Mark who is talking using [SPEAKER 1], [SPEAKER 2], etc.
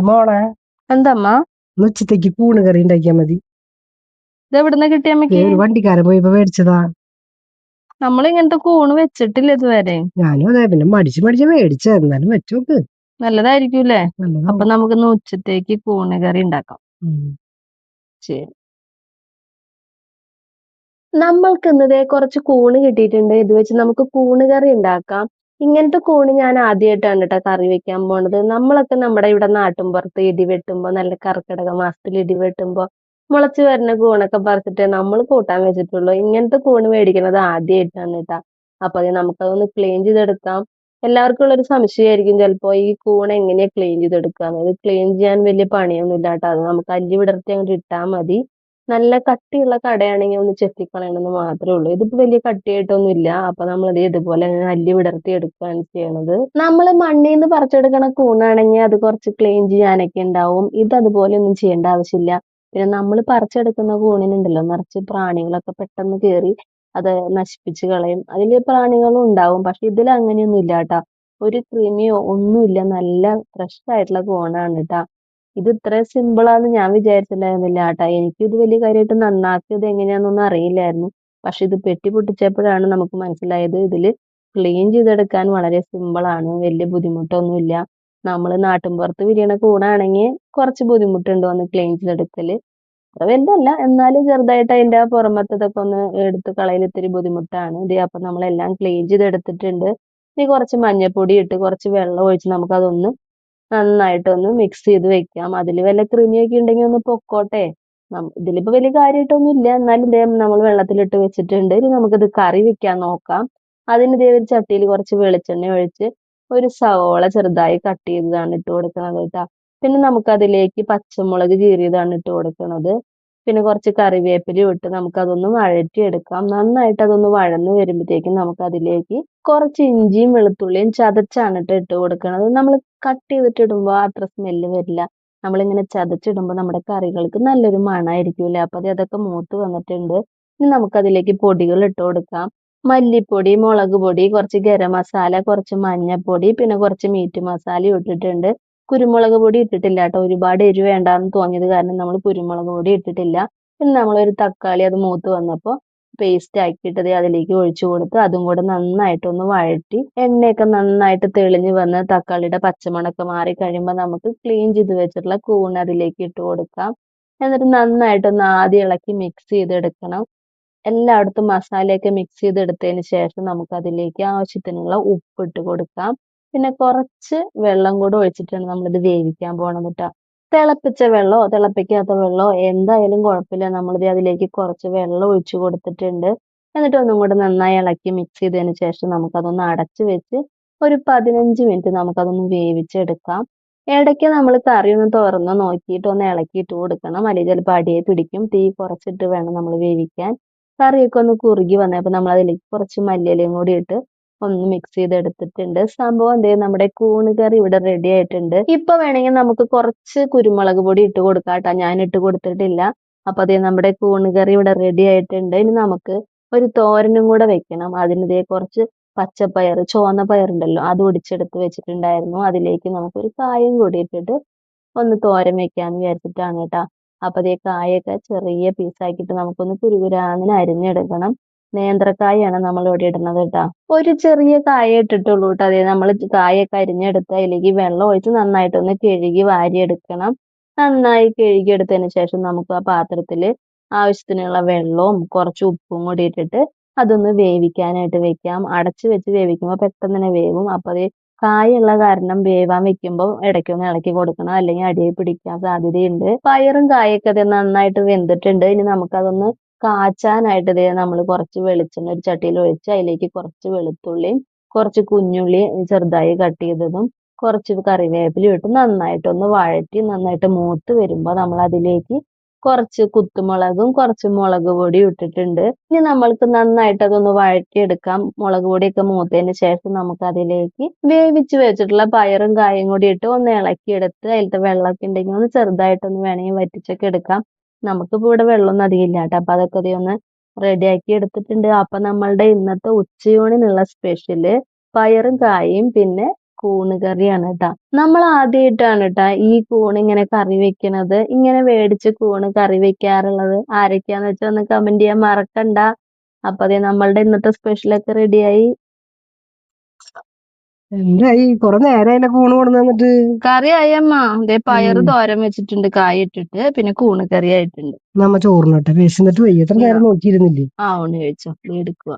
[SPEAKER 1] മോളെ
[SPEAKER 2] എന്തമ്മ
[SPEAKER 1] ഉച്ചത്തേക്ക് കൂണ് കറി ഉണ്ടാക്കിയാ മതി.
[SPEAKER 2] ഇത് എവിടുന്ന കിട്ടിയ
[SPEAKER 1] ദേ
[SPEAKER 2] അമ്മക്ക്?
[SPEAKER 1] ഒരു വണ്ടിക്കാരൻ പോയപ്പോ മേടിച്ചതാ.
[SPEAKER 2] നമ്മൾ ഇങ്ങനത്തെ കൂണ് വെച്ചിട്ടില്ല ഇതുവരെ.
[SPEAKER 1] ഞാനും അതെ, പിന്നെ മടിച്ച് മേടിച്ച, എന്നാലും വെച്ചോക്ക്.
[SPEAKER 2] നല്ലതായിരിക്കൂലേ? അപ്പൊ
[SPEAKER 1] നല്ലതാവും.
[SPEAKER 2] നമുക്കിന്ന് ഉച്ചത്തേക്ക് കൂണ് കറി ഉണ്ടാക്കാം.
[SPEAKER 1] ഉം.
[SPEAKER 2] ശരി. നമ്മൾക്ക് ഇന്നതേ കുറച്ച് കൂണ് കിട്ടിയിട്ടുണ്ട്. ഇത് വെച്ച് നമുക്ക് കൂണ് കറി ഉണ്ടാക്കാം. ഇങ്ങനത്തെ കൂണ് ഞാൻ ആദ്യമായിട്ടാണ് കേട്ടോ കറി വെക്കാൻ പോണത്. നമ്മളൊക്കെ നമ്മുടെ ഇവിടെ നാട്ടിൻപുറത്ത് ഇടി വെട്ടുമ്പോ, നല്ല കർക്കിടക മാസത്തിൽ ഇടി വെട്ടുമ്പോ മുളച്ച് വരുന്ന കൂണൊക്കെ പറിച്ചിട്ട് നമ്മൾ കൂട്ടാൻ വെച്ചിട്ടുള്ളൂ. ഇങ്ങനത്തെ കൂണ് മേടിക്കുന്നത് ആദ്യമായിട്ടാണ് കേട്ടോ. അപ്പൊ അത് നമുക്കതൊന്ന് ക്ലീൻ ചെയ്തെടുക്കാം. എല്ലാവർക്കും ഉള്ളൊരു സംശയമായിരിക്കും ചിലപ്പോ, ഈ കൂൺ എങ്ങനെയാ ക്ലീൻ ചെയ്തെടുക്കാന്ന്. ഇത് ക്ലീൻ ചെയ്യാൻ വലിയ പണിയൊന്നും ഇല്ല കേട്ടോ. അത് നമുക്ക് അല്ലി വിടർത്തി അങ്ങോട്ട് ഇട്ടാൽ മതി. നല്ല കട്ടിയുള്ള കടയാണെങ്കിൽ ഒന്ന് ചെത്തിക്കളയണമെന്ന് മാത്രമേ ഉള്ളൂ. ഇതിപ്പോ വലിയ കട്ടിയായിട്ടൊന്നും ഇല്ല. അപ്പൊ നമ്മളിത് ഇതുപോലെ അല്ലി വിടർത്തി എടുക്കുകയാണ് ചെയ്യണത്. നമ്മൾ മണ്ണിൽ നിന്ന് പറിച്ചെടുക്കണ കൂണാണെങ്കിൽ അത് കുറച്ച് ക്ലീൻ ചെയ്യാനൊക്കെ ഉണ്ടാവും. ഇത് അതുപോലെ ഒന്നും ചെയ്യേണ്ട ആവശ്യമില്ല. പിന്നെ നമ്മൾ പറിച്ചെടുക്കുന്ന കൂണിനുണ്ടല്ലോ, നിറച്ച് പ്രാണികളൊക്കെ പെട്ടെന്ന് കയറി അത് നശിപ്പിച്ച് കളയും. അതില് പ്രാണികളും ഉണ്ടാവും. പക്ഷെ ഇതിൽ അങ്ങനെയൊന്നും ഇല്ല കേട്ടാ. ഒരു കൃമിയോ ഒന്നുമില്ല. നല്ല ഫ്രഷ് ആയിട്ടുള്ള കൂണാണ് കേട്ടാ. ഇത് ഇത്ര സിമ്പിളാന്ന് ഞാൻ വിചാരിച്ചിട്ടുണ്ടായിരുന്നില്ല കേട്ടാ. എനിക്ക് ഇത് വലിയ കാര്യമായിട്ട് നന്നാക്കിയത് എങ്ങനെയാണെന്നൊന്നും അറിയില്ലായിരുന്നു. പക്ഷെ ഇത് പെട്ടി പൊട്ടിച്ചപ്പോഴാണ് നമുക്ക് മനസ്സിലായത് ഇതില് ക്ലീൻ ചെയ്തെടുക്കാൻ വളരെ സിമ്പിളാണ്. വലിയ ബുദ്ധിമുട്ടൊന്നുമില്ല. നമ്മൾ നാട്ടിൻപുറത്ത് വിരിയണ കൂടാണെങ്കിൽ കുറച്ച് ബുദ്ധിമുട്ടുണ്ട് ഒന്ന് ക്ലീൻ ചെയ്തെടുക്കല്. അത്ര വലുതല്ല, എന്നാലും ചെറുതായിട്ട് അതിന്റെ ആ പുറമത്തതൊക്കെ ഒന്ന് എടുത്ത് കളയൽ ഇത്തിരി ബുദ്ധിമുട്ടാണ്. ഇത് അപ്പൊ നമ്മളെല്ലാം ക്ലീൻ ചെയ്തെടുത്തിട്ടുണ്ട്. ഇനി കുറച്ച് മഞ്ഞപ്പൊടി ഇട്ട് കുറച്ച് വെള്ളം ഒഴിച്ച് നമുക്കതൊന്ന് നന്നായിട്ടൊന്ന് മിക്സ് ചെയ്ത് വെക്കാം. അതിൽ വല്ല കൃമിയൊക്കെ ഉണ്ടെങ്കിൽ ഒന്ന് പൊക്കോട്ടെ. ഇതിലിപ്പോ വലിയ കാര്യമായിട്ടൊന്നും ഇല്ല. എന്നാലും ഇതേ നമ്മൾ വെള്ളത്തിലിട്ട് വെച്ചിട്ടുണ്ട്. ഇനി നമുക്കിത് കറി വെക്കാൻ നോക്കാം. അതിന് ഇതേ ഒരു ചട്ടിയിൽ കുറച്ച് വെളിച്ചെണ്ണ ഒഴിച്ച് ഒരു സവോള ചെറുതായി കട്ട് ചെയ്തതാണ് ഇട്ട് കൊടുക്കുന്നത് കേട്ടോ. പിന്നെ നമുക്ക് അതിലേക്ക് പച്ചമുളക് കീറിയതാണ് ഇട്ട് കൊടുക്കുന്നത്. പിന്നെ കുറച്ച് കറിവേപ്പിലയും ഇട്ട് നമുക്കതൊന്ന് വഴറ്റിയെടുക്കാം. നന്നായിട്ട് അതൊന്ന് വഴന്ന് വരുമ്പോഴത്തേക്കും നമുക്ക് അതിലേക്ക് കുറച്ച് ഇഞ്ചിയും വെളുത്തുള്ളിയും ചതച്ചാണ് ഇട്ട് കൊടുക്കുന്നത്. നമ്മൾ കട്ട് ചെയ്തിട്ട് ഇടുമ്പോൾ അത്ര സ്മെല്ല് വരില്ല. നമ്മളിങ്ങനെ ചതച്ചിടുമ്പോൾ നമ്മുടെ കറികൾക്ക് നല്ലൊരു മണമായിരിക്കൂലേ. അപ്പൊ അതൊക്കെ മൂത്ത് വന്നിട്ടുണ്ട്. ഇനി നമുക്കതിലേക്ക് പൊടികൾ ഇട്ട് കൊടുക്കാം. മല്ലിപ്പൊടി, മുളക് പൊടി, കുറച്ച് ഗരം മസാല, കുറച്ച് മഞ്ഞപ്പൊടി, പിന്നെ കുറച്ച് മീറ്റ് മസാലയും ഇട്ടിട്ടുണ്ട്. കുരുമുളക് പൊടി ഇട്ടിട്ടില്ല കേട്ടോ. ഒരുപാട് എരിവ് വേണ്ടാന്ന് തോന്നിയത് കാരണം നമ്മൾ കുരുമുളക് പൊടി ഇട്ടിട്ടില്ല. പിന്നെ നമ്മളൊരു തക്കാളി അത് മൂത്ത് വന്നപ്പോൾ പേസ്റ്റ് ആക്കിയിട്ട് അതിലേക്ക് ഒഴിച്ചു കൊടുത്ത് അതും കൂടെ നന്നായിട്ടൊന്ന് വഴറ്റി എണ്ണയൊക്കെ നന്നായിട്ട് തെളിഞ്ഞ് വന്ന് തക്കാളിയുടെ പച്ചമണൊക്കെ മാറി കഴിയുമ്പോൾ നമുക്ക് ക്ലീൻ ചെയ്ത് വെച്ചിട്ടുള്ള കൂൺ അതിലേക്ക് ഇട്ട് കൊടുക്കാം. എന്നിട്ട് നന്നായിട്ടൊന്ന് ആദ്യം ഇളക്കി മിക്സ് ചെയ്തെടുക്കണം. എല്ലായിടത്തും മസാലയൊക്കെ മിക്സ് ചെയ്തെടുത്തതിന് ശേഷം നമുക്ക് അതിലേക്ക് ആവശ്യത്തിനുള്ള ഉപ്പ് ഇട്ട് കൊടുക്കാം. പിന്നെ കുറച്ച് വെള്ളം കൂടെ ഒഴിച്ചിട്ടാണ് നമ്മളിത് വേവിക്കാൻ പോണത് കേട്ടോ. തിളപ്പിച്ച വെള്ളമോ തിളപ്പിക്കാത്ത വെള്ളമോ എന്തായാലും കുഴപ്പമില്ല. നമ്മളിത് അതിലേക്ക് കുറച്ച് വെള്ളം ഒഴിച്ചു കൊടുത്തിട്ടുണ്ട്. എന്നിട്ട് ഒന്നും കൂടെ നന്നായി ഇളക്കി മിക്സ് ചെയ്തതിന് ശേഷം നമുക്കതൊന്ന് അടച്ചു വെച്ച് ഒരു 15 മിനിറ്റ് നമുക്കതൊന്ന് വേവിച്ചെടുക്കാം. ഇടയ്ക്ക് നമ്മൾ കറി ഒന്ന് തുറന്ന് നോക്കിയിട്ട് ഒന്ന് ഇളക്കിയിട്ട് കൊടുക്കണം. അല്ലെങ്കിൽ ചിലപ്പോൾ അടിയെ പിടിക്കും. തീ കുറച്ചിട്ട് വേണം നമ്മൾ വേവിക്കാൻ. കറിയൊക്കെ ഒന്ന് കുറുകി വന്നപ്പോൾ നമ്മൾ അതിലേക്ക് കുറച്ച് മല്ലിയിലയും കൂടി ഇട്ട് ഒന്ന് മിക്സ് ചെയ്തെടുത്തിട്ടുണ്ട്. സംഭവം എന്തേ നമ്മുടെ കൂണ് കറി ഇവിടെ റെഡി ആയിട്ടുണ്ട്. ഇപ്പൊ വേണമെങ്കിൽ നമുക്ക് കുറച്ച് കുരുമുളക് പൊടി ഇട്ട് കൊടുക്കാം കേട്ടോ. ഞാൻ ഇട്ട് കൊടുത്തിട്ടില്ല. അപ്പൊ അതേ നമ്മുടെ കൂണ് കറി ഇവിടെ റെഡി ആയിട്ടുണ്ട്. ഇനി നമുക്ക് ഒരു തോരനും കൂടെ വെക്കണം. അതിനിതേ കുറച്ച് പച്ചപ്പയർ, ചുവന്ന പയറുണ്ടല്ലോ, അത് ഒടിച്ചെടുത്ത് വെച്ചിട്ടുണ്ടായിരുന്നു. അതിലേക്ക് നമുക്കൊരു കായും കൂടി ഇട്ടിട്ട് ഒന്ന് തോരൻ വെക്കാന്ന് വിചാരിച്ചിട്ടാണ് കേട്ടോ. അപ്പൊ അതേ കായൊക്കെ ചെറിയ പീസാക്കിയിട്ട് നമുക്കൊന്ന് കുരുകുരാന്നിന് അരിഞ്ഞെടുക്കണം. നേന്ത്രക്കായാണ് നമ്മൾ ഇവിടെ ഇടുന്നത് കേട്ടോ. ഒരു ചെറിയ കായ ഇട്ടിട്ടുള്ളൂ കേട്ടോ. അതേ നമ്മൾ കായൊക്കെ അരിഞ്ഞെടുത്ത് അതിലേക്ക് വെള്ളം ഒഴിച്ച് നന്നായിട്ടൊന്ന് കഴുകി വാരിയെടുക്കണം. നന്നായി കഴുകിയെടുത്തതിന് ശേഷം നമുക്ക് ആ പാത്രത്തില് ആവശ്യത്തിനുള്ള വെള്ളവും കുറച്ച് ഉപ്പും കൂടി ഇട്ടിട്ട് അതൊന്ന് വേവിക്കാനായിട്ട് വെക്കാം. അടച്ചു വെച്ച് വേവിക്കുമ്പോൾ പെട്ടെന്ന് തന്നെ വേവും. അപ്പൊ അത് കായുള്ള കാരണം വേവാൻ വെക്കുമ്പോൾ ഇടയ്ക്കൊന്ന് ഇളക്കി കൊടുക്കണം. അല്ലെങ്കിൽ അടിയിൽ പിടിക്കാൻ സാധ്യതയുണ്ട്. പയറും കായൊക്കെ അത് നന്നായിട്ട് വെന്തിട്ടുണ്ട്. ഇനി നമുക്കതൊന്ന് കാച്ചാനായിട്ട് ഇതേ നമ്മൾ കുറച്ച് വെളിച്ചെണ്ണ ഒരു ചട്ടിയിൽ ഒഴിച്ച് അതിലേക്ക് കുറച്ച് വെളുത്തുള്ളിയും കുറച്ച് കുഞ്ഞുള്ളി ചെറുതായി കട്ട് ചെയ്തതും കുറച്ച് കറിവേപ്പിലയും ഇട്ട് നന്നായിട്ടൊന്ന് വഴറ്റി നന്നായിട്ട് മൂത്ത് വരുമ്പോൾ നമ്മൾ അതിലേക്ക് കുറച്ച് കുത്തുമുളകും കുറച്ച് മുളക് പൊടിയും ഇട്ടിട്ടുണ്ട്. ഇനി നമ്മൾക്ക് നന്നായിട്ട് അതൊന്ന് വഴറ്റിയെടുക്കാം. മുളക് പൊടിയൊക്കെ മൂത്തതിന് ശേഷം നമുക്ക് അതിലേക്ക് വേവിച്ച് വെച്ചിട്ടുള്ള പയറും കായും കൂടി ഇട്ട് ഒന്ന് ഇളക്കിയെടുത്ത് അതിലത്തെ വെള്ളമൊക്കെ ഉണ്ടെങ്കിൽ ഒന്ന് ചെറുതായിട്ടൊന്ന് വേണമെങ്കിൽ വറ്റിച്ചൊക്കെ എടുക്കാം. നമുക്കിപ്പോൾ ഇവിടെ വെള്ളമൊന്നും അധികം ഇല്ല കേട്ടോ. അപ്പൊ അതൊക്കെ ഒന്ന് റെഡിയാക്കി എടുത്തിട്ടുണ്ട്. അപ്പൊ നമ്മളുടെ ഇന്നത്തെ ഉച്ചയൂണിനുള്ള സ്പെഷ്യല് പയറും കായും പിന്നെ കൂണ് കറിയാണ് കേട്ടാ. നമ്മൾ ആദ്യമായിട്ടാണ് കേട്ടാ ഈ കൂണ് ഇങ്ങനെ കറി വെക്കണത്. ഇങ്ങനെ മേടിച്ച് കൂണ് കറി വെക്കാറുള്ളത്. ആരൊക്കെയാന്ന് വെച്ചാൽ ഒന്ന് കമന്റ് ചെയ്യാൻ മറക്കണ്ട. അപ്പൊ അതെ നമ്മളുടെ ഇന്നത്തെ സ്പെഷ്യലൊക്കെ റെഡിയായി.
[SPEAKER 1] എന്തായി കൊറേ നേരായില്ല കൂണ് കൊണ്ടു വന്നിട്ട്.
[SPEAKER 2] കറി ആയമ്മ ദേ പയറ് തോരൻ വെച്ചിട്ടുണ്ട് കായ ഇട്ടിട്ട്, പിന്നെ കൂണ് കറി ആയിട്ടുണ്ട്.
[SPEAKER 1] നമ്മ ചോറിനട്ടെ വിശന്നിട്ട് വയ്യ, എത്ര നേരം നോക്കിയിരുന്നില്ലേ.
[SPEAKER 2] ഊണ് കഴിച്ചോ, ദേ എടുക്കുക.